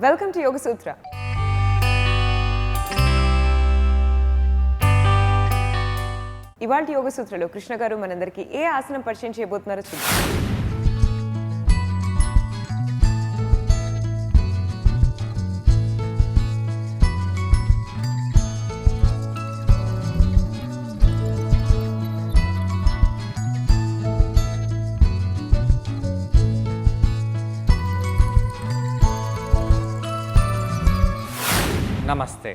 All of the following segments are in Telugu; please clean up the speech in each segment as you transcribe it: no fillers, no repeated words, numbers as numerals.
వెల్కమ్ టు యోగ సూత్ర. ఇవాల్టి యోగ సూత్రలో కృష్ణ గారు మనందరికీ ఏ ఆసనం పరిచయం చేయబోతున్నారో చూద్దాం. నమస్తే.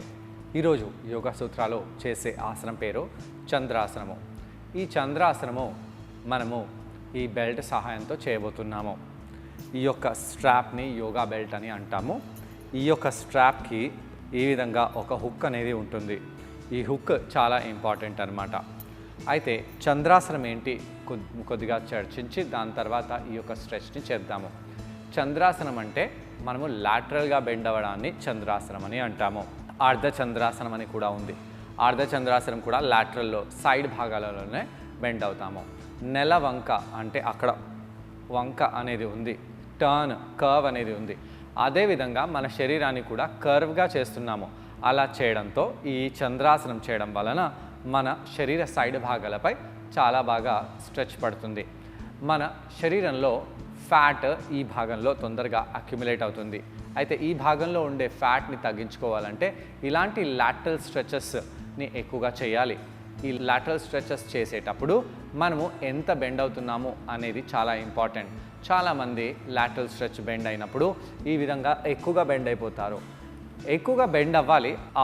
ఈరోజు యోగా సూత్రాలో చేసే ఆసనం పేరు చంద్రాసనము. ఈ చంద్రాసనము మనము ఈ బెల్ట్ సహాయంతో చేయబోతున్నాము. ఈ యొక్క స్ట్రాప్ని యోగా బెల్ట్ అని అంటాము. ఈ యొక్క స్ట్రాప్కి ఈ విధంగా ఒక హుక్ అనేది ఉంటుంది. ఈ హుక్ చాలా ఇంపార్టెంట్ అన్నమాట. అయితే చంద్రాసనం ఏంటి కొద్దిగా చర్చించి దాని తర్వాత ఈ యొక్క స్ట్రెచ్ని చేద్దాము. చంద్రాసనం అంటే మనము లాటరల్గా బెండ్ అవ్వడాన్ని చంద్రాసనం అని అంటాము. అర్ధ చంద్రాసనం అని కూడా ఉంది. అర్ధ చంద్రాసనం కూడా లాటరల్లో సైడ్ భాగాలలోనే బెండ్ అవుతాము. నెల వంక అంటే అక్కడ వంక అనేది ఉంది, కర్వ్ అనేది ఉంది. అదేవిధంగా మన శరీరాన్ని కూడా కర్వ్గా చేస్తున్నాము. అలా చేయడంతో ఈ చంద్రాసనం చేయడం వలన మన శరీర సైడ్ భాగాలపై చాలా బాగా స్ట్రెచ్ పడుతుంది. మన శరీరంలో ఫ్యాట్ ఈ భాగంలో తొందరగా అక్యుములేట్ అవుతుంది. అయితే ఈ భాగంలో ఉండే ఫ్యాట్ని తగ్గించుకోవాలంటే ఇలాంటి లాటరల్ స్ట్రెచెస్ని ఎక్కువగా చేయాలి. ఈ లాటరల్ స్ట్రెచెస్ చేసేటప్పుడు మనము ఎంత బెండ్ అవుతున్నాము అనేది చాలా ఇంపార్టెంట్. చాలామంది లాటరల్ స్ట్రెచ్ బెండ్ అయినప్పుడు ఈ విధంగా ఎక్కువగా బెండ్ అయిపోతారు. ఎక్కువగా బెండ్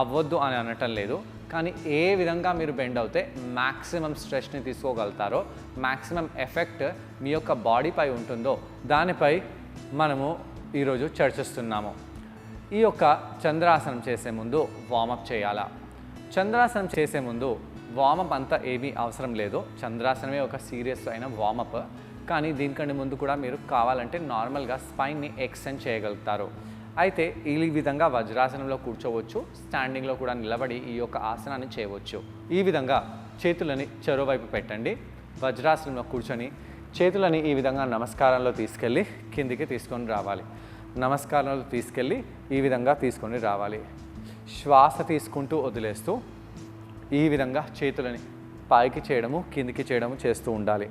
అవ్వద్దు అని అనటం లేదు, కానీ ఏ విధంగా మీరు బెండ్ అవుతే మ్యాక్సిమం స్ట్రెచ్ని తీసుకోగలుగుతారో, మ్యాక్సిమం ఎఫెక్ట్ మీ యొక్క బాడీపై ఉంటుందో దానిపై మనము ఈరోజు చర్చిస్తున్నాము. ఈ యొక్క చంద్రాసనం చేసే ముందు వార్మప్ చేయాలా? చంద్రాసనం చేసే ముందు వార్మప్ అంతా ఏమీ అవసరం లేదు. చంద్రాసనమే ఒక సీరియస్ అయిన వార్మప్. కానీ దీనికంటే ముందు కూడా మీరు కావాలంటే నార్మల్గా స్పైన్ని ఎక్స్టెండ్ చేయగలుగుతారు. అయితే ఈ విధంగా వజ్రాసనంలో కూర్చోవచ్చు, స్టాండింగ్లో కూడా నిలబడి ఈ యొక్క ఆసనాన్ని చేయవచ్చు. ఈ విధంగా చేతులని చెరోవైపు పెట్టండి. వజ్రాసనంలో కూర్చొని చేతులని ఈ విధంగా నమస్కారంలో తీసుకెళ్ళి కిందికి తీసుకొని రావాలి. నమస్కారంలో తీసుకెళ్ళి ఈ విధంగా తీసుకొని రావాలి. శ్వాస తీసుకుంటూ వదిలేస్తూ ఈ విధంగా చేతులని పైకి చేయడము కిందికి చేయడము చేస్తూ ఉండాలి.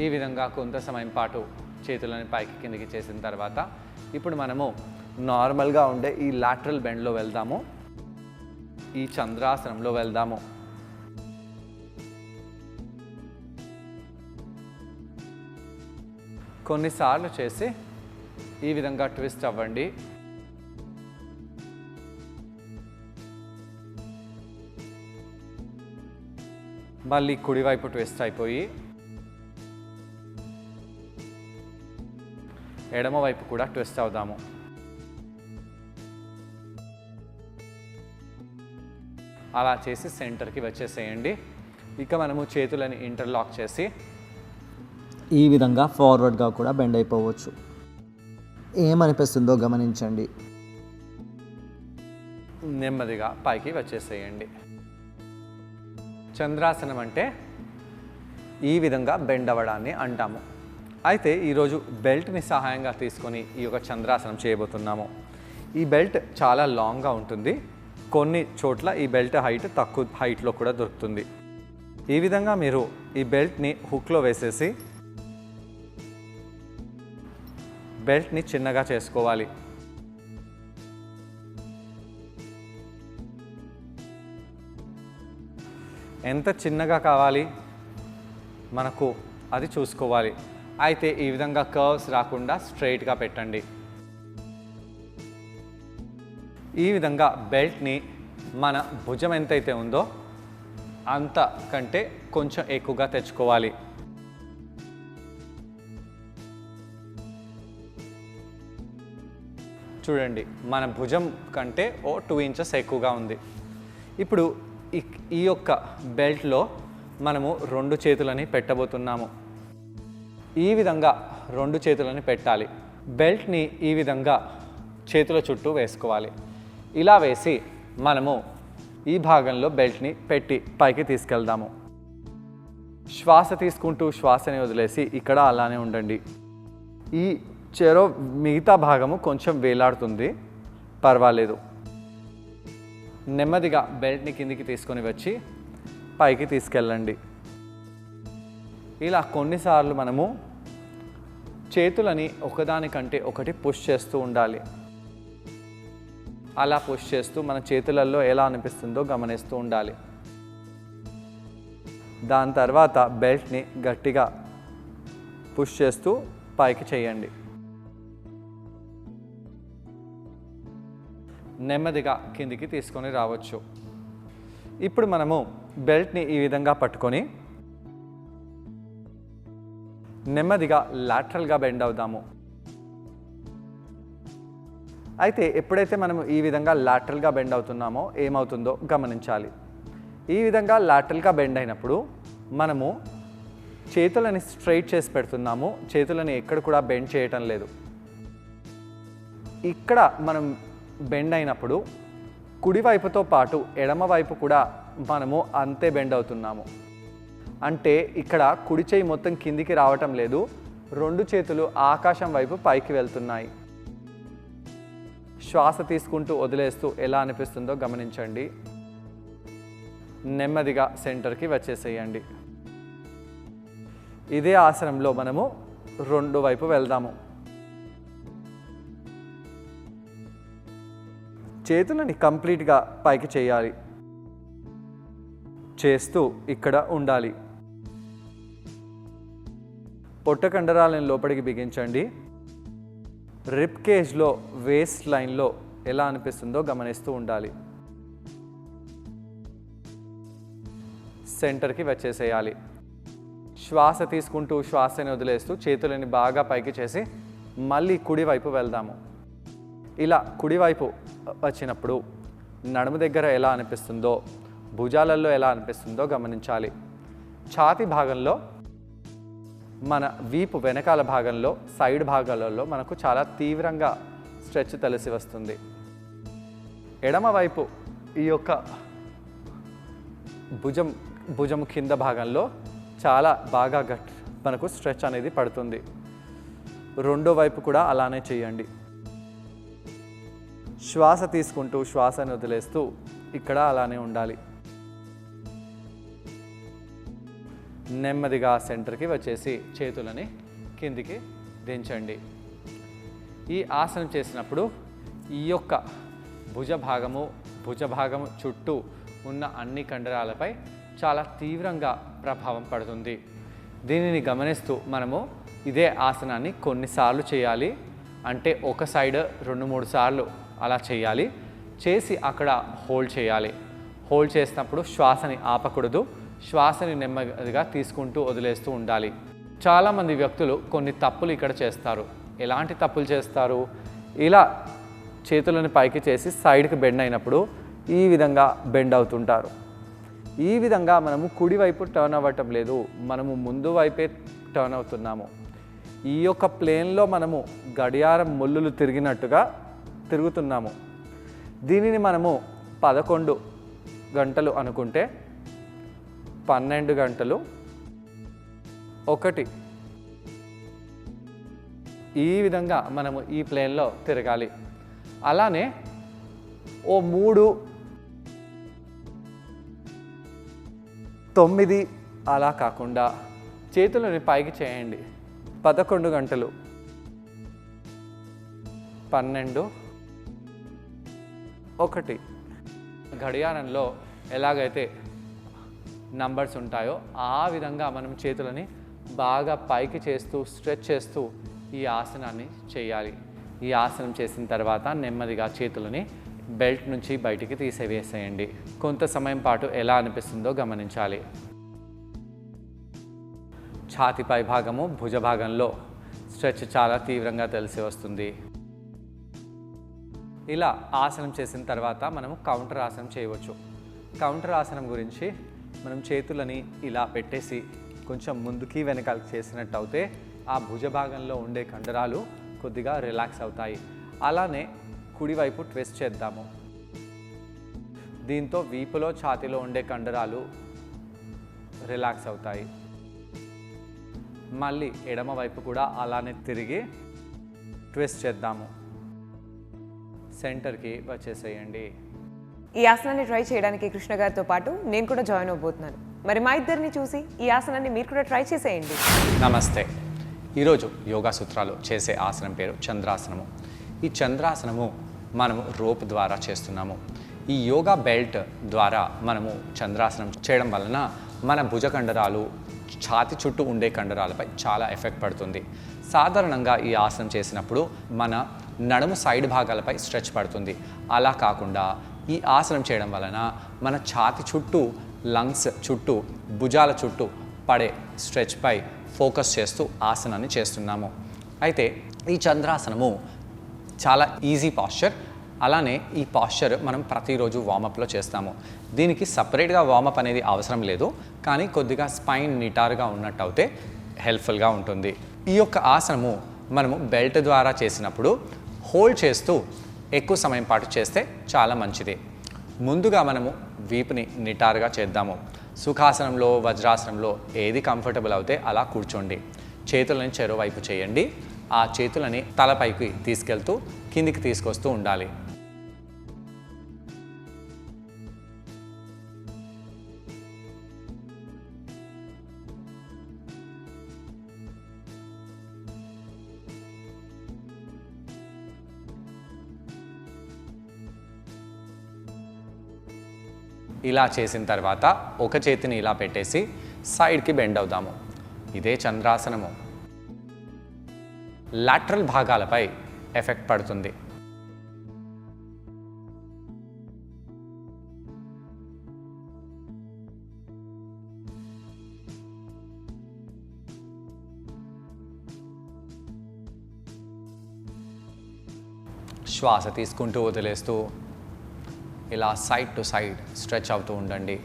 ఈ విధంగా కొంత సమయం పాటు చేతులని పైకి కిందికి చేసిన తర్వాత ఇప్పుడు మనము నార్మల్గా ఉండే ఈ లాటరల్ బెండ్లో వెళ్దాము. ఈ చంద్రాసనంలో వెళ్దాము. కొన్నిసార్లు చేసి ఈ విధంగా ట్విస్ట్ అవ్వండి. మళ్ళీ కుడివైపు ట్విస్ట్ అయిపోయి ఎడమ వైపు కూడా ట్విస్ట్ అవుదాము. అలా చేసి సెంటర్కి వచ్చేసేయండి. ఇక మనము చేతులని ఇంటర్లాక్ చేసి ఈ విధంగా ఫార్వర్డ్గా కూడా బెండ్ అయిపోవచ్చు. ఏమనిపిస్తుందో గమనించండి. నెమ్మదిగా పైకి వచ్చేసేయండి. చంద్రాసనం అంటే ఈ విధంగా బెండ్ అవ్వడాన్ని అంటాము. అయితే ఈరోజు బెల్ట్ని సహాయంగా తీసుకొని ఈ యొక్క చంద్రాసనం చేయబోతున్నాము. ఈ బెల్ట్ చాలా లాంగ్గా ఉంటుంది. కొన్ని చోట్ల ఈ బెల్ట్ హైట్ తక్కువ హైట్లో కూడా దొరుకుతుంది. ఈ విధంగా మీరు ఈ బెల్ట్ని హుక్లో వేసేసి బెల్ట్ని చిన్నగా చేసుకోవాలి. ఎంత చిన్నగా కావాలి మనకు అది చూసుకోవాలి. అయితే ఈ విధంగా కర్వ్స్ రాకుండా స్ట్రైట్గా పెట్టండి. ఈ విధంగా బెల్ట్ని మన భుజం ఎంతైతే ఉందో అంతకంటే కొంచెం ఎక్కువగా తెచ్చుకోవాలి. చూడండి, మన భుజం కంటే 2 ఇంచెస్ ఎక్కువగా ఉంది. ఇప్పుడు ఈ యొక్క బెల్ట్లో మనము 2 చేతులని పెట్టబోతున్నాము. ఈ విధంగా 2 చేతులని పెట్టాలి. బెల్ట్ని ఈ విధంగా చేతుల చుట్టూ వేసుకోవాలి. ఇలా వేసి మనము ఈ భాగంలో బెల్ట్ని పెట్టి పైకి తీసుకెళ్దాము. శ్వాస తీసుకుంటూ శ్వాసని వదిలేసి ఇక్కడ అలానే ఉండండి. ఈ చెరో మిగతా భాగము కొంచెం వేలాడుతుంది, పర్వాలేదు. నెమ్మదిగా బెల్ట్ని కిందికి తీసుకొని వచ్చి పైకి తీసుకెళ్ళండి. ఇలా కొన్నిసార్లు మనము చేతులని ఒకదానికంటే ఒకటి పుష్ చేస్తూ ఉండాలి. అలా పుష్ చేస్తూ మన చేతులలో ఎలా అనిపిస్తుందో గమనిస్తూ ఉండాలి. దాని తర్వాత బెల్ట్ని గట్టిగా పుష్ చేస్తూ పైకి చేయండి. నెమ్మదిగా కిందికి తీసుకొని రావచ్చు. ఇప్పుడు మనము బెల్ట్ని ఈ విధంగా పట్టుకొని నెమ్మదిగా లాటరల్గా బెండ్ అవుదాము. అయితే ఎప్పుడైతే మనము ఈ విధంగా లాటరల్గా బెండ్ అవుతున్నామో ఏమవుతుందో గమనించాలి. ఈ విధంగా లాటరల్గా బెండ్ అయినప్పుడు మనము చేతులని స్ట్రైట్ చేసి పెడుతున్నాము, చేతులని ఎక్కడ కూడా బెండ్ చేయటం లేదు. ఇక్కడ మనం బెండ్ అయినప్పుడు కుడివైపుతో పాటు ఎడమవైపు కూడా మనము అంతే బెండ్ అవుతున్నాము. అంటే ఇక్కడ కుడి చేయి మొత్తం కిందికి రావటం లేదు, రెండు చేతులు ఆకాశం వైపు పైకి వెళ్తున్నాయి. శ్వాస తీసుకుంటూ వదిలేస్తూ ఎలా అనిపిస్తుందో గమనించండి. నెమ్మదిగా సెంటర్కి వచ్చేసేయండి. ఇదే ఆసనంలో మనము రెండు వైపు వెళ్దాము. చేతులని కంప్లీట్గా పైకి చేయాలి, చేస్తూ ఇక్కడ ఉండాలి. పొట్ట కండరాలను లోపలికి బిగించండి. రిప్ కేజ్లో వేస్ట్ లైన్లో ఎలా అనిపిస్తుందో గమనిస్తూ ఉండాలి. సెంటర్కి వచ్చేసేయాలి. శ్వాస తీసుకుంటూ శ్వాసని వదిలేస్తూ చేతులని బాగా పైకి చేసి మళ్ళీ కుడివైపు వెళ్దాము. ఇలా కుడివైపు వచ్చినప్పుడు నడుము దగ్గర ఎలా అనిపిస్తుందో, భుజాలలో ఎలా అనిపిస్తుందో గమనించాలి. ఛాతీ భాగంలో, మన వీపు వెనకాల భాగంలో, సైడ్ భాగాలలో మనకు చాలా తీవ్రంగా స్ట్రెచ్ తెలిసి వస్తుంది. ఎడమవైపు ఈ యొక్క భుజం కింద భాగంలో చాలా బాగా మనకు స్ట్రెచ్ అనేది పడుతుంది. రెండో వైపు కూడా అలానే చేయండి. శ్వాస తీసుకుంటూ శ్వాసను వదిలేస్తూ ఇక్కడ అలానే ఉండాలి. నెమ్మదిగా సెంటర్కి వచ్చేసి చేతులని కిందికి దించండి. ఈ ఆసనం చేసినప్పుడు ఈ యొక్క భుజ భాగము చుట్టూ ఉన్న అన్ని కండరాలపై చాలా తీవ్రంగా ప్రభావం పడుతుంది. దీనిని గమనిస్తూ మనము ఇదే ఆసనాన్ని కొన్నిసార్లు చేయాలి. అంటే ఒక సైడ్ 2-3 సార్లు అలా చేయాలి. చేసి అక్కడ హోల్డ్ చేయాలి. హోల్డ్ చేసినప్పుడు శ్వాసని ఆపకూడదు, శ్వాసని నెమ్మదిగా తీసుకుంటూ వదిలేస్తూ ఉండాలి. చాలామంది వ్యక్తులు కొన్ని తప్పులు ఇక్కడ చేస్తారు. ఎలాంటి తప్పులు చేస్తారు? ఇలా చేతులను పైకి చేసి సైడ్కి బెండ్ అయినప్పుడు ఈ విధంగా బెండ్ అవుతుంటారు. ఈ విధంగా మనము కుడివైపు టర్న్ అవ్వటం లేదు, మనము ముందు వైపే టర్న్ అవుతున్నాము. ఈ యొక్క ప్లేన్లో మనము గడియారం ముళ్ళులు తిరిగినట్టుగా తిరుగుతున్నాము. దీనిని మనము 11 గంటలు అనుకుంటే 12 గంటలు 1 ఈ విధంగా మనము ఈ ప్లేన్లో తిరగాలి. అలానే ఓ 3, 9 అలా కాకుండా చేతులని పైకి చేయండి. 11 గంటలు 12, 1 గడియారంలో ఎలాగైతే నంబర్స్ ఉంటాయో ఆ విధంగా మనం చేతులని బాగా పైకి చేస్తూ స్ట్రెచ్ చేస్తూ ఈ ఆసనాన్ని చేయాలి. ఈ ఆసనం చేసిన తర్వాత నెమ్మదిగా చేతులని బెల్ట్ నుంచి బయటికి తీసివేసేయండి. కొంత సమయం పాటు ఎలా అనిపిస్తుందో గమనించాలి. ఛాతీ పై భాగము, భుజ భాగంలో స్ట్రెచ్ చాలా తీవ్రంగా తెలిసి వస్తుంది. ఇలా ఆసనం చేసిన తర్వాత మనము కౌంటర్ ఆసనం చేయవచ్చు. కౌంటర్ ఆసనం గురించి మనం చేతులని ఇలా పెట్టేసి కొంచెం ముందుకి వెనకాలకి చేసినట్టు అయితే ఆ భుజ భాగంలో ఉండే కండరాలు కొద్దిగా రిలాక్స్ అవుతాయి. అలానే కుడివైపు ట్విస్ట్ చేద్దాము. దీంతో వీపులో ఛాతీలో ఉండే కండరాలు రిలాక్స్ అవుతాయి. మళ్ళీ ఎడమ వైపు కూడా అలానే తిరిగి ట్విస్ట్ చేద్దాము. సెంటర్కి వచ్చేసేయండి. ఈ ఆసనాన్ని ట్రై చేయడానికి కృష్ణ గారితో పాటు నేను కూడా జాయిన్ అవబోతున్నాను. మరి మా ఇద్దరిని చూసి ఈ ఆసనాన్ని మీరు కూడా ట్రై చేసేయండి. నమస్తే. ఈరోజు యోగా సూత్రాలు చేసే ఆసనం పేరు చంద్రాసనము. ఈ చంద్రాసనము మనము రోప్ ద్వారా చేస్తున్నాము. ఈ యోగా బెల్ట్ ద్వారా మనము చంద్రాసనం చేయడం వలన మన భుజకండరాలు, ఛాతి చుట్టూ ఉండే కండరాలపై చాలా ఎఫెక్ట్ పడుతుంది. సాధారణంగా ఈ ఆసనం చేసినప్పుడు మన నడుము సైడ్ భాగాలపై స్ట్రెచ్ పడుతుంది. అలా కాకుండా ఈ ఆసనం చేయడం వలన మన ఛాతి చుట్టూ, లంగ్స్ చుట్టూ, భుజాల చుట్టూ పడే స్ట్రెచ్పై ఫోకస్ చేస్తూ ఆసనాన్ని చేస్తున్నాము. అయితే ఈ చంద్రాసనము చాలా ఈజీ పాస్చర్. అలానే ఈ పాస్చర్ మనం ప్రతిరోజు వార్మప్లో చేస్తాము. దీనికి సపరేట్గా వార్మప్ అనేది అవసరం లేదు, కానీ కొద్దిగా స్పైన్ నిటారుగా ఉన్నట్టు అయితే హెల్ప్ఫుల్గా ఉంటుంది. ఈ యొక్క ఆసనము మనము బెల్ట్ ద్వారా చేసినప్పుడు హోల్డ్ చేస్తూ ఎక్కువ సమయం పాటు చేస్తే చాలా మంచిది. ముందుగా మనము వీపుని నిటారుగా చేద్దాము. సుఖాసనంలో, వజ్రాసనంలో ఏది కంఫర్టబుల్ అవుతే అలా కూర్చోండి. చేతులని చెరోవైపు చేయండి. ఆ చేతులని తలపైకి తీసుకెళ్తూ కిందికి తీసుకొస్తూ ఉండాలి. ఇలా చేసిన తర్వాత ఒక చేతిని ఇలా పెట్టేసి సైడ్కి బెండ్ అవుదాము. ఇదే చంద్రాసనము. లాటరల్ భాగాలపై ఎఫెక్ట్ పడుతుంది. శ్వాస తీసుకుంటూ వదిలేస్తూ ఇలా సైడ్ టు సైడ్ స్ట్రెచ్ అవుతూ ఉండండి.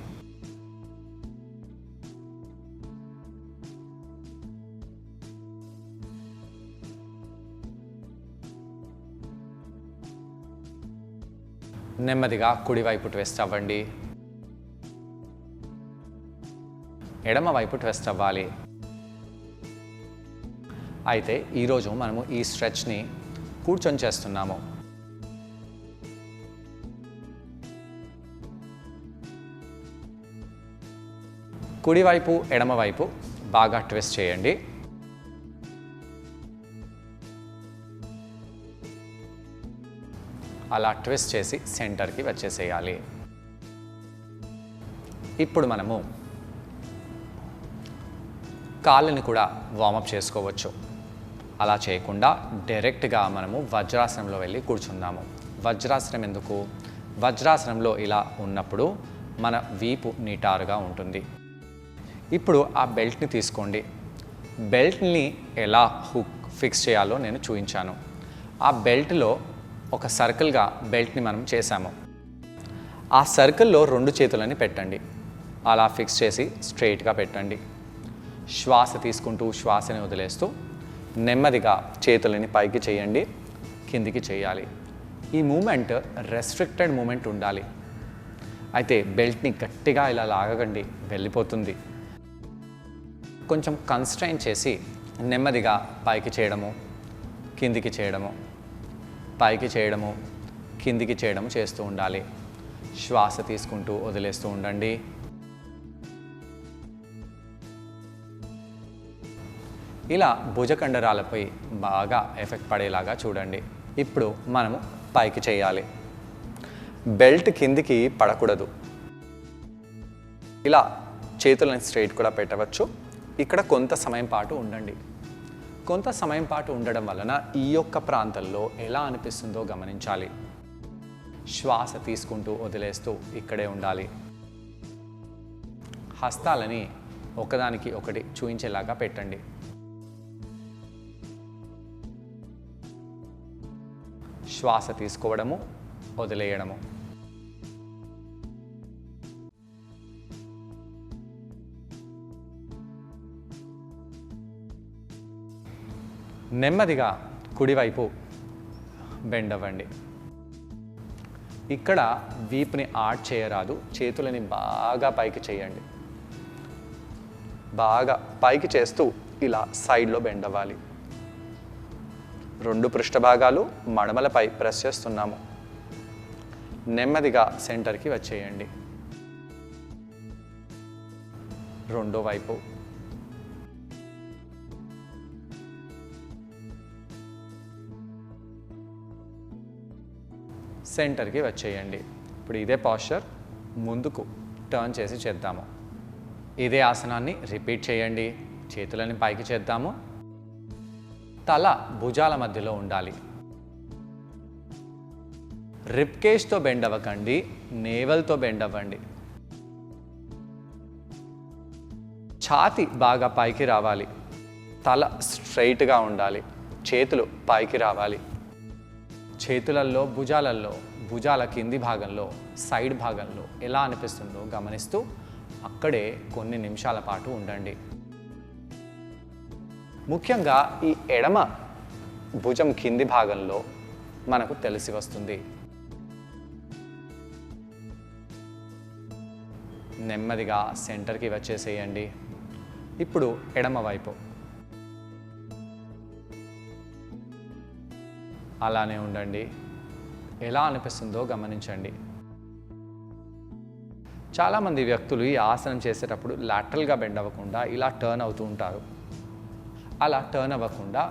నెమ్మదిగా కుడివైపు ట్విస్ట్ అవ్వండి. ఎడమ వైపు ట్విస్ట్ అవ్వాలి. అయితే ఈరోజు మనము ఈ స్ట్రెచ్ని కూర్చొని చేస్తున్నాము. కుడివైపు, ఎడమవైపు బాగా ట్విస్ట్ చేయండి. అలా ట్విస్ట్ చేసి సెంటర్కి వచ్చేసేయాలి. ఇప్పుడు మనము కాళ్ళని కూడా వార్మప్ చేసుకోవచ్చు. అలా చేయకుండా డైరెక్ట్గా మనము వజ్రాసనంలో వెళ్ళి కూర్చుందాము. వజ్రాసనం ఎందుకు? వజ్రాసనంలో ఇలా ఉన్నప్పుడు మన వీపు నిటారుగా ఉంటుంది. ఇప్పుడు ఆ బెల్ట్ని తీసుకోండి. బెల్ట్ని ఎలా హుక్ ఫిక్స్ చేయాలో నేను చూపించాను. ఆ బెల్ట్లో ఒక సర్కిల్గా బెల్ట్ని మనం చేసాము. ఆ సర్కిల్లో 2 చేతులని పెట్టండి. అలా ఫిక్స్ చేసి స్ట్రెయిట్గా పెట్టండి. శ్వాస తీసుకుంటూ శ్వాసని వదిలేస్తూ నెమ్మదిగా చేతులని పైకి చేయండి, కిందికి చేయాలి. ఈ మూమెంట్ రెస్ట్రిక్టెడ్ మూమెంట్ ఉండాలి. అయితే బెల్ట్ని గట్టిగా ఇలా లాగకండి, వెళ్ళిపోతుంది. కొంచెం కన్స్ట్రైన్ చేసి నెమ్మదిగా పైకి చేయడము, కిందికి చేయడము, పైకి చేయడము, కిందికి చేయడము చేస్తూ ఉండాలి. శ్వాస తీసుకుంటూ వదిలేస్తూ ఉండండి. ఇలా భుజకండరాలపై బాగా ఎఫెక్ట్ పడేలాగా చూడండి. ఇప్పుడు మనము పైకి చేయాలి. బెల్ట్ కిందికి పడకూడదు. ఇలా చేతులను స్ట్రైట్ కూడా పెట్టవచ్చు. ఇక్కడ కొంత సమయం పాటు ఉండండి. కొంత సమయం పాటు ఉండడం వలన ఈ యొక్క ప్రాంతంలో ఎలా అనిపిస్తుందో గమనించాలి. శ్వాస తీసుకుంటూ వదిలేస్తూ ఇక్కడే ఉండాలి. హస్తాలని ఒకదానికి ఒకటి చూయించేలాగా పెట్టండి. శ్వాస తీసుకోవడము, వదిలేయడము. నెమ్మదిగా కుడివైపు బెండ్ అవ్వండి. ఇక్కడ వీపుని ఆడ్ చేయరాదు, చేతులని బాగా పైకి చేయండి. బాగా పైకి చేస్తూ ఇలా సైడ్లో బెండ్ అవ్వాలి. 2 పృష్ఠ భాగాలు మడమలపై ప్రెస్ చేస్తున్నాము. నెమ్మదిగా సెంటర్కి వచ్చేయండి. రెండో వైపు సెంటర్కి వచ్చేయండి. ఇప్పుడు ఇదే పాస్చర్ ముందుకు టర్న్ చేసి చేద్దాము. ఇదే ఆసనాన్ని రిపీట్ చేయండి. చేతులని పైకి చేద్దాము. తల భుజాల మధ్యలో ఉండాలి. రిబ్కేజ్తో బెండ్ అవ్వకండి, నేవల్తో బెండ్ అవ్వండి. ఛాతి బాగా పైకి రావాలి. తల స్ట్రైట్గా ఉండాలి. చేతులు పైకి రావాలి. చేతులలో భుజాల కింది భాగంలో సైడ్ భాగంలో ఎలా అనిపిస్తుందో గమనిస్తూ అక్కడే కొన్ని నిమిషాల పాటు ఉండండి. ముఖ్యంగా ఈ ఎడమ భుజం కింది భాగంలో మనకు తెలిసి వస్తుంది. నెమ్మదిగా సెంటర్కి వచ్చేసేయండి. ఇప్పుడు ఎడమ వైపు అలానే ఉండండి. ఎలా అనిపిస్తుందో గమనించండి. చాలామంది వ్యక్తులు ఈ ఆసనం చేసేటప్పుడు లాటరల్గా బెండ్ అవ్వకుండా ఇలా టర్న్ అవుతూ ఉంటారు. అలా టర్న్ అవ్వకుండా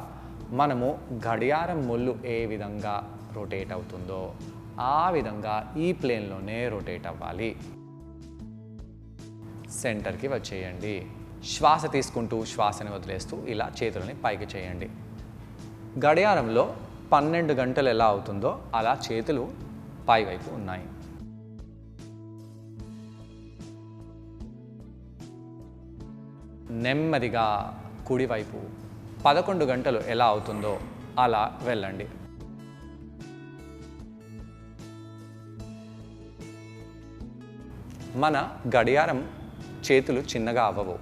మనము గడియారం ముళ్ళు ఏ విధంగా రొటేట్ అవుతుందో ఆ విధంగా ఈ ప్లేన్లోనే రొటేట్ అవ్వాలి. సెంటర్కి వచ్చేయండి. శ్వాస తీసుకుంటూ శ్వాసని వదిలేస్తూ ఇలా చేతులని పైకి చేయండి. గడియారంలో 12 గంటలు ఎలా అవుతుందో అలా చేతులు పైవైపు ఉన్నాయి. నెమ్మదిగా కుడివైపు 11 గంటలు ఎలా అవుతుందో అలా వెళ్ళండి. మన గడియారం చేతులు చిన్నగా అవ్వవు,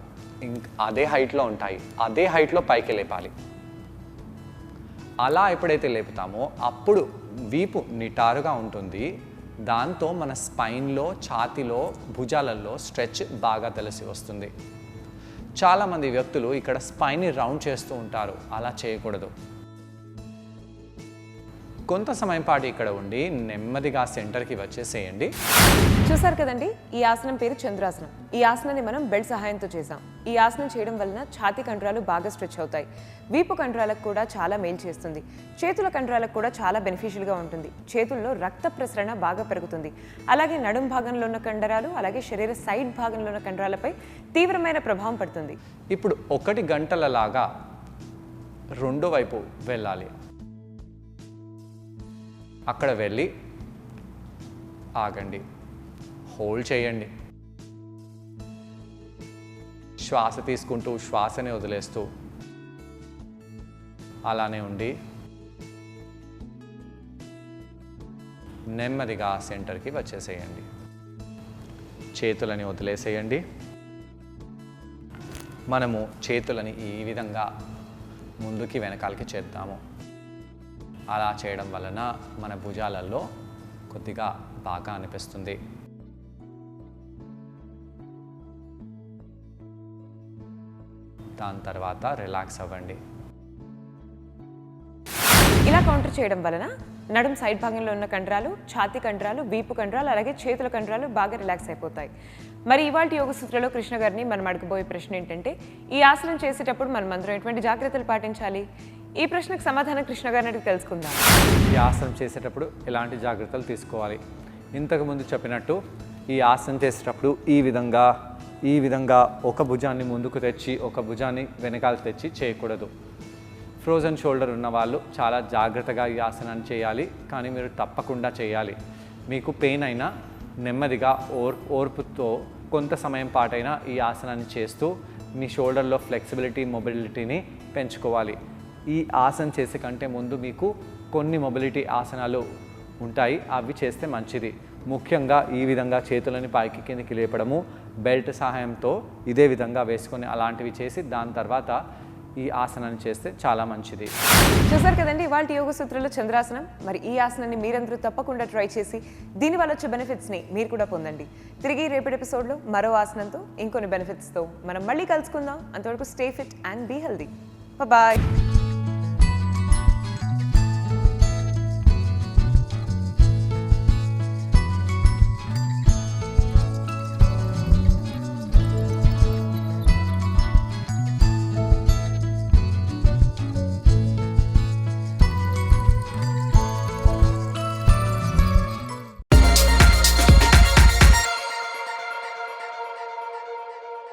అదే హైట్లో ఉంటాయి. అదే హైట్లో పైకి లేపాలి. అలా ఎప్పుడైతే లేపుతామో అప్పుడు వీపు నిటారుగా ఉంటుంది. దాంతో మన స్పైన్లో, ఛాతీలో, భుజాలలో స్ట్రెచ్ బాగా తెలిసి వస్తుంది. చాలామంది వ్యక్తులు ఇక్కడ స్పైన్ని రౌండ్ చేస్తూ ఉంటారు. అలా చేయకూడదు. కొంత సమయం పాటు ఇక్కడ ఉండి నెమ్మదిగా సెంటర్కి వచ్చేసేయండి. చూసారు కదండి, ఈ ఆసనం పేరు చంద్రాసనం. ఈ ఆసనాన్ని మనం బెల్ట్ సహాయంతో చేసాం. ఈ ఆసనం చేయడం వలన ఛాతీ కండరాలు బాగా స్ట్రెచ్ అవుతాయి. వీపు కండరాలకు కూడా చాలా మేలు చేస్తుంది. చేతుల కండరాలకు కూడా చాలా బెనిఫిషియల్గా ఉంటుంది. చేతుల్లో రక్త ప్రసరణ బాగా పెరుగుతుంది. అలాగే నడుం భాగంలో ఉన్న కండరాలు, అలాగే శరీర సైడ్ భాగంలో ఉన్న కండరాలపై తీవ్రమైన ప్రభావం పడుతుంది. ఇప్పుడు 1 గంటలలాగా రెండో వైపు వెళ్ళాలి. అక్కడ వెళ్ళి ఆగండి, హోల్డ్ చేయండి. శ్వాస తీసుకుంటూ శ్వాసని వదిలేస్తూ అలానే ఉండి నెమ్మదిగా సెంటర్కి వచ్చేసేయండి. చేతులని వదిలేసేయండి. మనము చేతులని ఈ విధంగా ముందుకి వెనకాలకి చేద్దాము. అలా చేయడం వలన మన భుజాలలో కొద్దిగా బాగా అనిపిస్తుంది. దాని తర్వాత రిలాక్స్ అవ్వండి. ఇలా కౌంటర్ చేయడం వలన నడుం సైడ్ భాగంలో ఉన్న కండరాలు, ఛాతీ కండరాలు, వీపు కండరాలు, అలాగే చేతుల కండరాలు బాగా రిలాక్స్ అయిపోతాయి. మరి ఇవాళ యోగ సూత్రలో కృష్ణ గారిని మనం అడగబోయే ప్రశ్న ఏంటంటే, ఈ ఆసనం చేసేటప్పుడు మనం అందరం ఎటువంటి జాగ్రత్తలు పాటించాలి? ఈ ప్రశ్నకు సమాధానం కృష్ణ గారిని అడిగి తెలుసుకుందాం. ఈ ఆసనం చేసేటప్పుడు ఎలాంటి జాగ్రత్తలు తీసుకోవాలి? ఇంతకుముందు చెప్పినట్టు ఈ ఆసనం చేసేటప్పుడు ఈ విధంగా ఒక భుజాన్ని ముందుకు తెచ్చి ఒక భుజాన్ని వెనకాల తెచ్చి చేయకూడదు. ఫ్రోజన్ షోల్డర్ ఉన్న వాళ్ళు చాలా జాగ్రత్తగా ఈ ఆసనాన్ని చేయాలి. కానీ మీరు తప్పకుండా చేయాలి. మీకు పెయిన్ అయినా నెమ్మదిగా ఓర్పుతో కొంత సమయం పాటైనా ఈ ఆసనాన్ని చేస్తూ మీ షోల్డర్లో ఫ్లెక్సిబిలిటీ, మొబిలిటీని పెంచుకోవాలి. ఈ ఆసనం చేసే కంటే ముందు మీకు కొన్ని మొబిలిటీ ఆసనాలు ఉంటాయి, అవి చేస్తే మంచిది. ముఖ్యంగా ఈ విధంగా చేతులని పైకి కిందికి లేపడము, బెల్ట్ సహాయంతో ఇదే విధంగా వేసుకొని అలాంటివి చేసి దాని తర్వాత ఈ ఆసనాన్ని చేస్తే చాలా మంచిది. చూసారు కదండి ఇవాళ యోగ సూత్రాలు చంద్రాసనం. మరి ఈ ఆసనాన్ని మీరందరూ తప్పకుండా ట్రై చేసి దీనివల్ల వచ్చే బెనిఫిట్స్ని మీరు కూడా పొందండి. తిరిగి రేపటి ఎపిసోడ్లో మరో ఆసనంతో ఇంకొన్ని బెనిఫిట్స్తో మనం మళ్ళీ కలుసుకుందాం. అంతవరకు stay fit and be healthy. Bye.